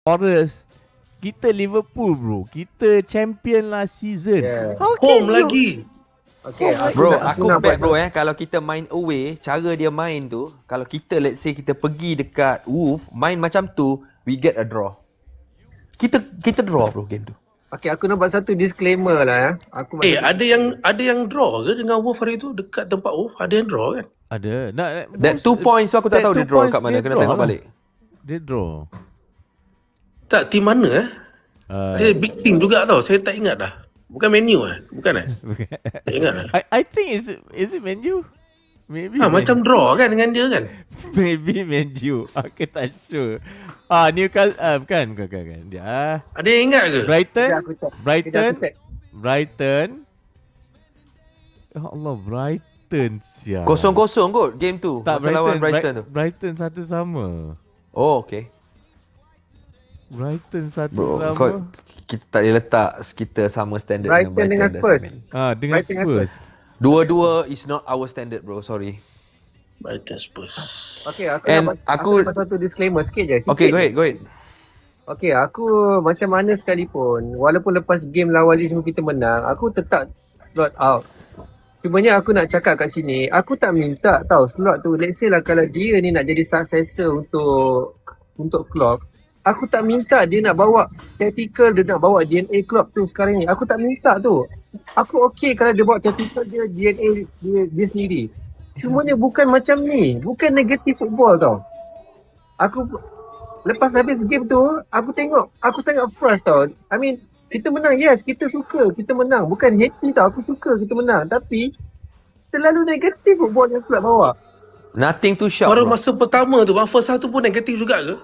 Forest. Kita Liverpool bro. Kita champion last season. How Home can lagi. Okay, Bro, aku bet bro kalau kita main away, cara dia main tu, kalau kita let's say kita pergi dekat Wolf, main macam tu, we get a draw. Kita draw bro game tu. Okay, aku nak buat satu disclaimer lah. Aku Ada yang draw ke dengan Wolf hari tu dekat tempat Wolf? Ada yang draw kan? Ada. That 2 points tu aku tak tahu dia draw kat mana, kena tengok balik. Dia draw. Tak, team mana dia big team juga tau. Saya tak ingat dah. Bukan menu Bukan tak ingat dah. I think is it Man U? Maybe Macam draw kan dengan dia kan? maybe Man U. Aku tak sure. Newcastle bukan. Dia Ada yang ingat ke? Brighton. Ya Allah, Brighton sial. 0-0 kot game tu. Tak, masa lawan Brighton tu. Brighton satu sama. Oh, okay. Brighton satu Bro, sama. kita tak boleh letak kita sama standard Brighton dengan Spurs. Dengan Spurs. Dua-dua is not our standard bro, sorry. Brighton Spurs. Okay, aku nak buat satu disclaimer sikit je. Okay, go ahead. Okay, aku macam mana sekalipun, walaupun lepas game lawan Leeds kita menang, aku tetap slot out. Cumanya aku nak cakap kat sini, aku tak minta tau slot tu. Let's say lah kalau dia ni nak jadi successor untuk Klopp, aku tak minta dia nak bawa tactical, dia nak bawa DNA Klopp tu sekarang ni. Aku tak minta tu. Aku okay kalau dia bawa tactical dia, DNA dia sendiri. Cumanya bukan macam ni. Bukan negatif football tau. Aku lepas habis game tu, aku tengok, aku sangat frust tau. I mean, kita menang, yes, kita suka kita menang. Bukan happy tau, aku suka kita menang. Tapi, terlalu negatif football yang Slot bawa. Nothing to shout. Baru masa pertama tu, first half tu pun negatif juga ke?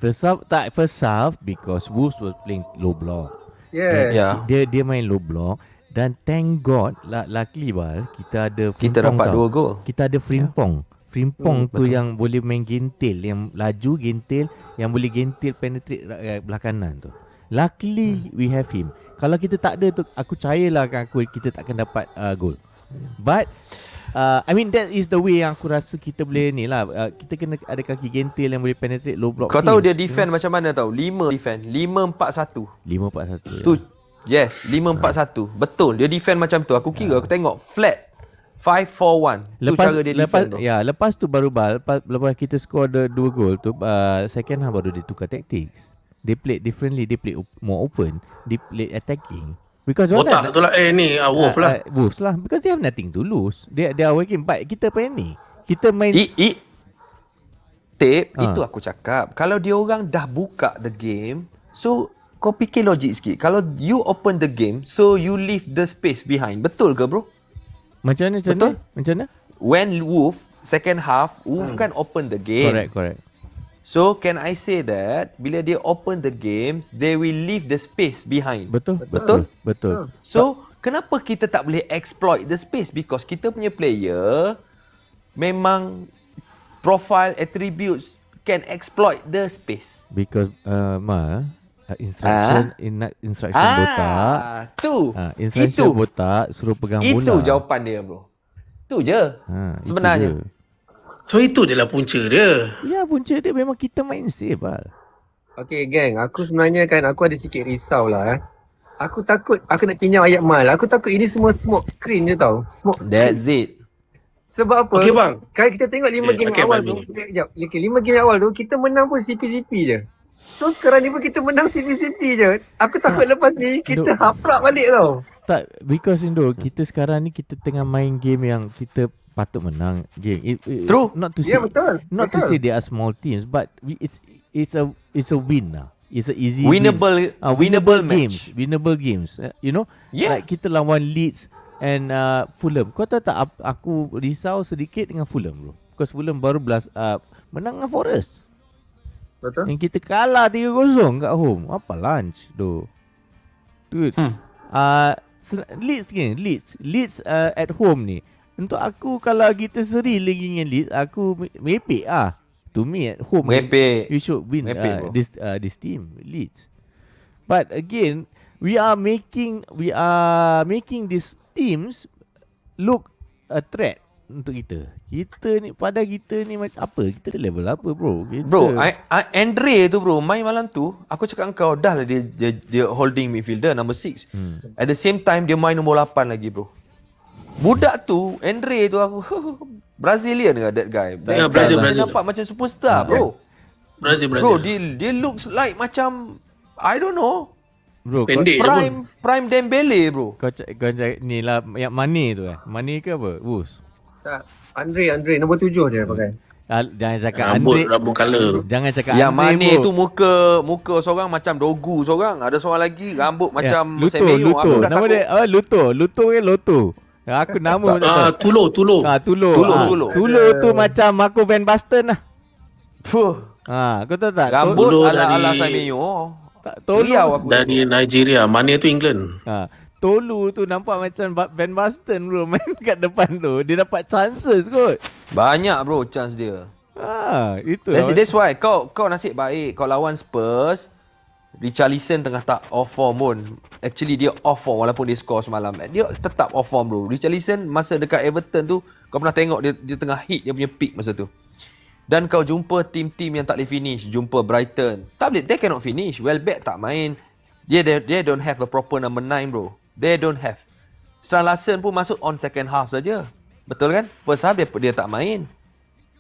First half because Wolves was playing low block. Yes. Yeah. Dia main low block. Dan thank God, luckily Bal, kita ada Kita Frimpong dapat tau. 2 gol. Kita ada Frimpong. Frimpong tu betul. yang boleh main gentil, yang laju gentil, yang boleh gentil penetrate belah kanan tu. Luckily we have him. Kalau kita tak ada tu, aku percayalah kita takkan dapat gol. But I mean that is the way yang aku rasa kita boleh ni lah. Kita kena ada kaki gentil yang boleh penetrate low block. Kau tahu dia defend macam mana tau? 5 defend 5-4-1. 5-4-1 Tu yes, 5-4-1 Betul, dia defend macam tu. Aku kira, aku tengok flat 5-4-1. Tu cara dia defend tu. Lepas tu baru lepas kita score 2 gol tu, second half baru dia tukar tactics. They played differently, they played more open, they played attacking. Because Botak tu lah Wolf lah. Wolves lah, because they have nothing to lose. They are working, but kita panic. Kita main Itu aku cakap. Kalau dia orang dah buka the game, so kau fikir logik sikit. Kalau you open the game, so you leave the space behind. Betul ke bro? Macam mana? When Wolf, second half, Wolf kan open the game. Correct. So can I say that bila dia open the games, they will leave the space behind. Betul. So kenapa kita tak boleh exploit the space? Because kita punya player memang profile attributes can exploit the space. Because instruction botak. Instruction botak suruh pegang bola. Itu jawapan dia bro. Itu je sebenarnya. So itu je lah punca dia. Ya, punca dia memang kita main safe lah. Okay gang, aku sebenarnya kan aku ada sikit risau lah. Aku takut, aku nak pinjam ayat Mal. Aku takut ini semua smoke screen je tau. Smoke screen. That's it. Sebab apa? Okay bang. Kalau kita tengok 5 game awal tu, sekejap. 5 game awal tu, kita menang pun CP-CP je. So sekarang ni pun kita menang CP-CP je. Aku takut lepas ni kita haprak balik tau. Tak, because Indo, kita sekarang ni kita tengah main game yang kita patut menang game. True. Not to say, betul. To say they are small teams, but it's a win lah. It's a easy winnable games. Winnable games. You know? Yeah. Like kita lawan Leeds and Fulham. Kau tahu tak aku risau sedikit dengan Fulham bro. Because Fulham baru menang dengan Forest. Betul. Yang kita kalah 3-0 kat home. Apa lunch tu? Dude. Leeds at home ni. Untuk aku kalau kita seri lagi dengan Leeds, aku mepek ah. To me at home, mepek. you should win this team, Leeds. But again, we are making these teams look a threat. untuk kita. Kita ni padahal kita ni macam apa? Kita level apa bro? Kita, Bro, Andre tu bro main malam tu, aku cakap kau dah lah dia holding midfielder number 6. At the same time dia main nombor 8 lagi bro. Budak tu, Andre tu aku Brazilian ke that guy? Ya, Brazil. Dia nampak macam superstar bro. Brazil. Bro, dia looks like macam I don't know. bro, Pendek je pun. Prime Dembele bro. kau ni lah yang Mane tu Mane ke apa? Wolves. Tak. Andre nombor 7 dia pakai. Jangan cakap Andre. Rambut colour tu. Jangan cakap Yang Andre Mane bro. tu muka seorang macam Dogu seorang. Ada seorang lagi rambut macam Luto. Semenyo. Aku dah Nama takut. dia Luto ke Loto. Aku nama Tulo. Tulo. Tulo tu macam Marco Van Basten lah. Puh. Kau tahu tak? Rambut Tulo ala dari- Semenyo. Tolu. Riau aku. Dari Nigeria. Mane tu England. Tolu tu nampak macam Van Basten bro main kat depan tu. Dia dapat chances kot. Banyak bro chance dia. Itu That's why kau nasib baik. Kau lawan Spurs, Richarlison tengah tak off form pun. Actually dia off form walaupun dia score semalam. Dia tetap off form bro. Richarlison masa dekat Everton tu, kau pernah tengok dia tengah hit dia punya peak masa tu. Dan kau jumpa tim-tim yang tak boleh finish. Jumpa Brighton. Tak boleh, they cannot finish. Welbeck tak main. They don't have a proper number 9 bro. They don't have. Strand Larsen pun masuk on second half saja. Betul kan? First half dia tak main.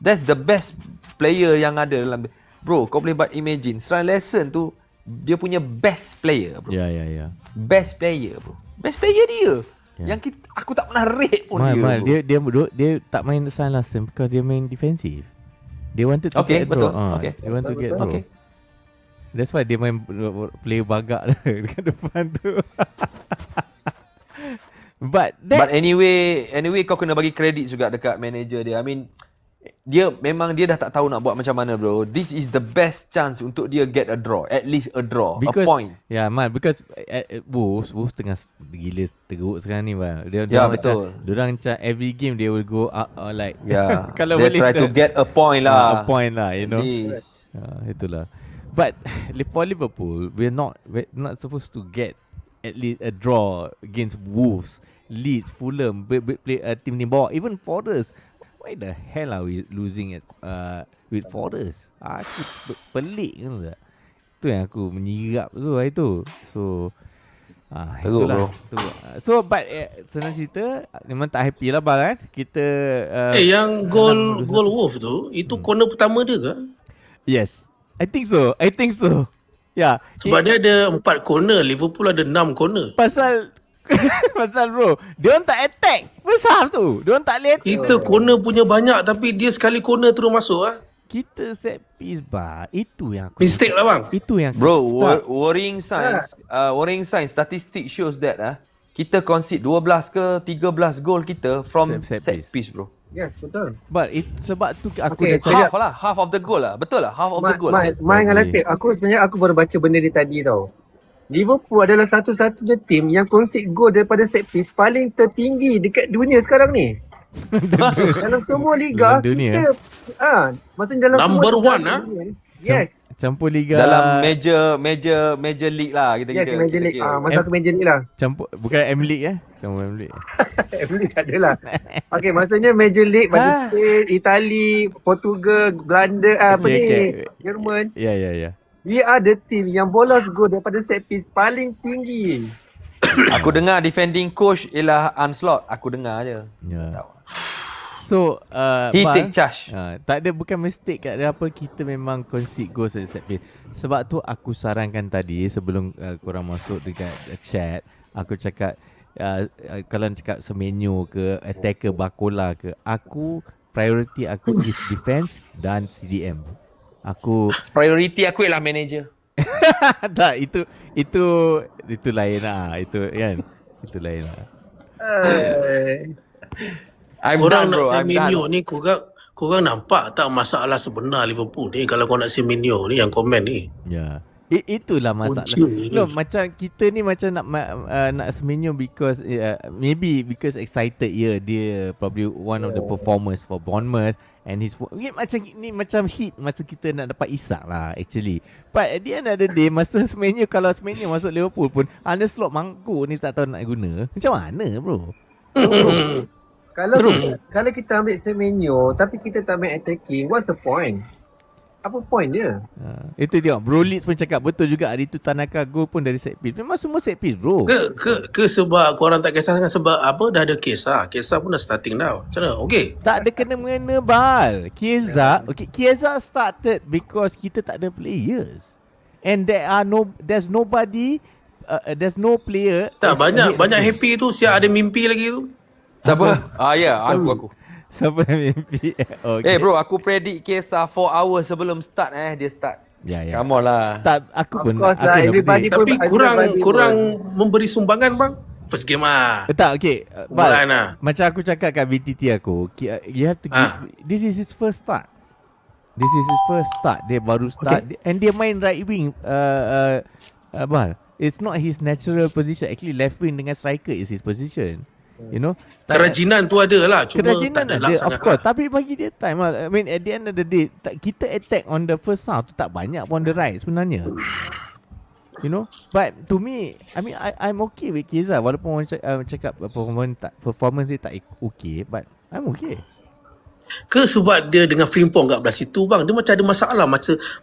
That's the best player yang ada dalam. Bro, kau boleh imagine Strand Larsen tu dia punya best player bro. Ya. Best player bro. Best player dia. Yang aku tak pernah rate pun dia. Mal, Bro. dia tak main Strand Larsen because dia main defensive. Dia wanted to Okay, get a draw. betul. Okay. Dia want to get a draw. Okay. That's why dia main play bagak dekat depan tu. But anyway kau kena bagi kredit juga dekat manager dia. I mean dia dah tak tahu nak buat macam mana bro. This is the best chance untuk dia get a draw. At least a draw. A point. Yeah, man, because Wolves tengah gila teruk sekarang ni bang. Betul. Diorang macam every game they will go up like Kalau they try to get a point lah. A point lah, you know. Itulah. But for Liverpool, we're not supposed to get at least a draw against Wolves, Leeds, Fulham, play a team ni bawah. Even Forest. Why the hell are we losing with Forest? Aku pelik kan tak? Itu yang aku menyirap tu hari tu. So teruk bro. So but senang cerita memang tak happy lah bang kan. Kita yang gol Wolf tu itu corner pertama dia ke? Yes. I think so. Yeah. Sebab dia ada 4 corner, Liverpool ada 6 corner. Pasal bro, dia orang tak attack first half tu. Dia orang tak boleh attack. Kita corner punya banyak tapi dia sekali corner terus masuk ah. Kita set piece bah. Itu yang aku Mistake lah bang. Itu yang Bro, worrying signs statistic shows that kita concede 12 ke 13 gol kita from set piece bro. Yes, betul. But sebab tu aku Okay, dah cakap half of the goal lah. Betul lah, half of the goal. Main dengan Latif. Aku baru baca benda ni tadi tau. Liverpool adalah satu-satunya tim yang concede gol daripada set piece paling tertinggi dekat dunia sekarang ni. Dalam semua liga dunia, kita maksudnya dalam Number semua one, dunia, Yes. Campur liga dalam major league lah kita Yes, Major League. Masa aku Major League lah. campur bukan M League campur M League. League tak ada lah. Okay, maksudnya Major League pada Spain, Itali, Portugal, Belanda, Jerman. Ya. We are the team yang bolos gol daripada set piece paling tinggi. Aku dengar defending coach ialah Onslaught. Aku dengar je. Ya. So He take charge. tak ada, bukan mistake kat dia apa, kita memang concede goals at set piece. Sebab tu aku sarankan tadi sebelum korang masuk dekat chat, aku cakap kalau cakap Semenyo ke attacker Bakola ke, priority aku is defense dan CDM. Priority aku ialah manager. Tak, itu lain lah. Itu kan, itu lain lah. Orang nak Semenyo ni korang nampak tak masalah sebenar Liverpool ni kalau kau nak Semenyo ni yang komen ni. Ya. Itulah masalah. No, macam kita ni macam nak Semenyo because maybe because excited dia probably one of the performers for Bournemouth and macam hit masa kita nak dapat Isak lah actually. But at the end of the day masa Semenyo, kalau Semenyo masuk Liverpool pun Arne Slot mangkuk ni tak tahu nak guna. Macam mana bro? Kalau kita ambil Semenyo tapi kita tak main attacking, what's the point? Apa point dia? Itu tengok Bro Leeds pun cakap betul juga hari tu Tanaka gol pun dari set piece. Memang semua set piece bro. Ke sebab korang tak kisah sangat sebab apa dah ada Kesa. Kesa pun dah starting dah. Macam mana? Okay. Tak ada kena-mengena bal. Chiesa started because kita tak ada players. And there's nobody there's no player. Tak, banyak happy tu. Siap ada mimpi lagi tu. Siapa? Ya, aku. Siapa yang mimpi? Okay. Bro, aku predict Kesa 4 hours sebelum start dia start. Ya. Come on lah. Tak, aku pun. Of course lah, everybody pun. Tapi kurang memberi sumbangan bang. First game lah. Tak, okay. Bulan lah. Macam aku cakap kat VTT aku, you have to give, this is his first start. Dia baru start. Okay. And dia main right wing. Bal. It's not his natural position. Actually left wing dengan striker is his position. You know, kerajinan tu ada lah. Cuma kerajinan tak ada ada, of course. lah. Tapi bagi dia time lah. I mean, at the end of the day, kita attack on the first half tu tak banyak pun on the right sebenarnya. You know, but to me, I mean, I'm okay with Chiesa. Walaupun orang cakap performance dia tak okay, but I'm okay. Ke sebab dia dengan Frimpong kat belah situ bang, dia macam ada masalah.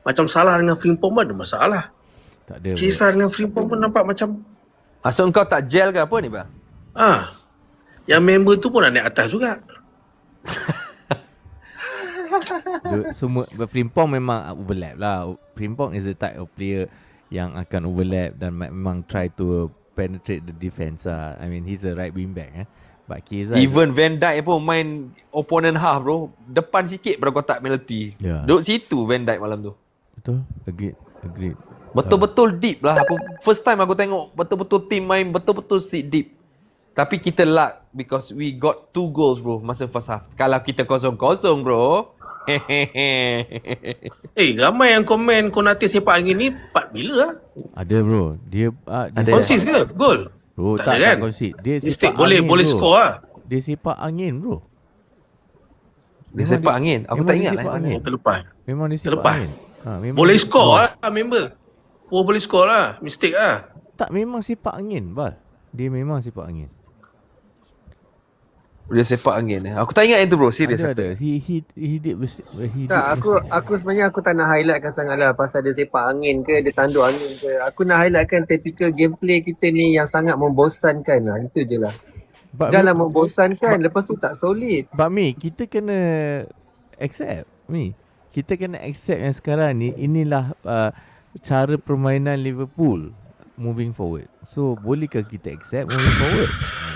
Macam salah dengan Frimpong pun ada masalah. Tak ada. Chiesa dengan Frimpong pun nampak macam Asal kau tak gel ke apa ni bang? Yang member tu pun nak naik atas juga. Semua Frimpong memang overlap lah. Frimpong is the type of player yang akan overlap dan memang try to penetrate the defense lah. I mean, he's a right wing back. But Chiesa Even Van Dijk pun main opponent half bro. Depan sikit pada kotak penalty. Duduk situ Van Dijk malam tu. Betul. Agreed. Betul-betul deep lah. First time aku tengok betul-betul team main betul-betul sit deep. Tapi kita luck because we got 2 goals bro masa first half. Kalau kita 0-0 bro. Ramai yang komen Konate sepak angin ni 4 bila lah. Ada bro. Dia konsis ke gol? Bro, tak ada kan? Konsis. Dia mistake sepak angin, boleh bro. skor lah. Dia sepak angin bro. Dia sepak angin. Aku tak ingat lah. Terlepas. Memang dia sepak Terlepas. angin. Boleh skor lah member. Boleh skor lah. Mistake lah. Tak, memang sepak angin Bal. Dia memang sepak angin. Dia sepak angin. Aku tak ingat yang tu bro. Serius. Ada. He did. Tak, aku sebenarnya aku tak nak highlightkan sangat lah pasal dia sepak angin ke, dia tanduk angin ke. Aku nak highlightkan typical gameplay kita ni yang sangat membosankan lah. Itu je lah. Janganlah membosankan, lepas tu tak solid. But me, kita kena accept. Kita kena accept yang sekarang ni, inilah cara permainan Liverpool moving forward. So, bolehkah kita accept moving forward?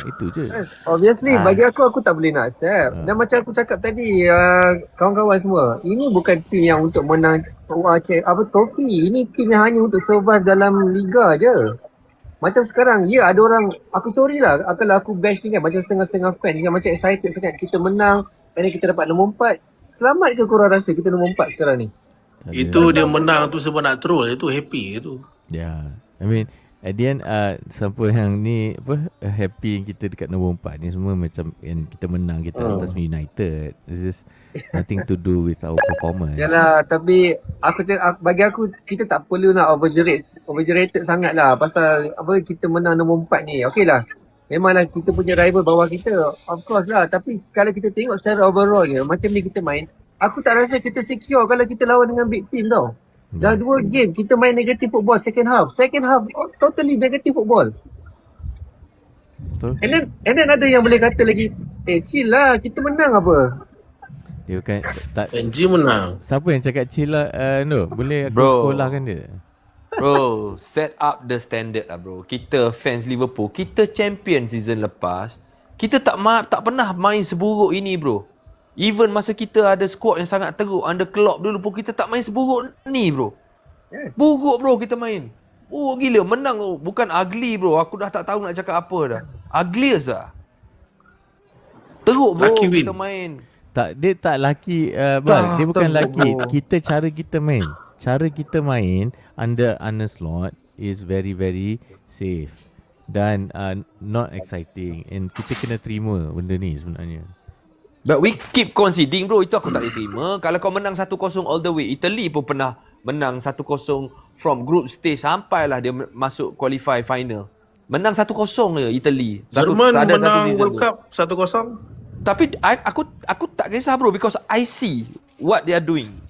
Itu je. Obviously, bagi aku tak boleh nak accept. Dan macam aku cakap tadi, kawan-kawan semua, ini bukan tim yang untuk menang trofi. Ini tim yang hanya untuk survive dalam liga je. Macam sekarang, ada orang, aku sorry lah kalau aku bash ni kan, macam setengah-setengah fan yang macam excited sangat kita menang dan kita dapat nombor 4. Selamat ke korang rasa kita nombor 4 sekarang ni? Itu dia menang tu sebab nak troll. Itu happy itu. Yeah. I mean, at the end, siapa yang ni happy yang kita dekat nombor 4 ni semua macam yang kita menang kita atas United. This is nothing to do with our performance. Yalah, tapi bagi aku kita tak perlu nak overrated sangat lah pasal kita menang nombor 4 ni. Okey lah. Memanglah kita punya rival bawah kita. Of course lah. Tapi kalau kita tengok secara overall ni, macam ni kita main, aku tak rasa kita secure kalau kita lawan dengan big team tau. Dah 2 game kita main negative football second half. Totally negative football. Betul. And then ada yang boleh kata lagi, chill lah, kita menang apa? Dia bukan tak. NG menang. Siapa yang cakap chill lah? No, boleh aku sekolahkan dia. Bro, set up the standard lah bro. Kita fans Liverpool, kita champion season lepas, kita tak pernah main seburuk ini bro. Even masa kita ada squad yang sangat teruk under Klopp dulu pun kita tak main seburuk ni bro. Yes. Buruk bro kita main. Oh gila menang oh. Bukan ugly bro. Aku dah tak tahu nak cakap apa dah. Ugliest lah. Teruk bro Lucky kita win. main. Tak, dia tak laki dia bukan laki. Cara kita main. Cara kita main under Slot is very very safe dan not exciting and kita kena terima benda ni sebenarnya. But we keep conceding bro. Itu aku tak boleh terima. Kalau kau menang 1-0 all the way, Italy pun pernah menang 1-0 from group stage sampailah dia masuk qualify final. Menang 1-0 je Italy. Jerman menang World Cup 1-0. Tapi aku tak kisah bro because I see what they are doing.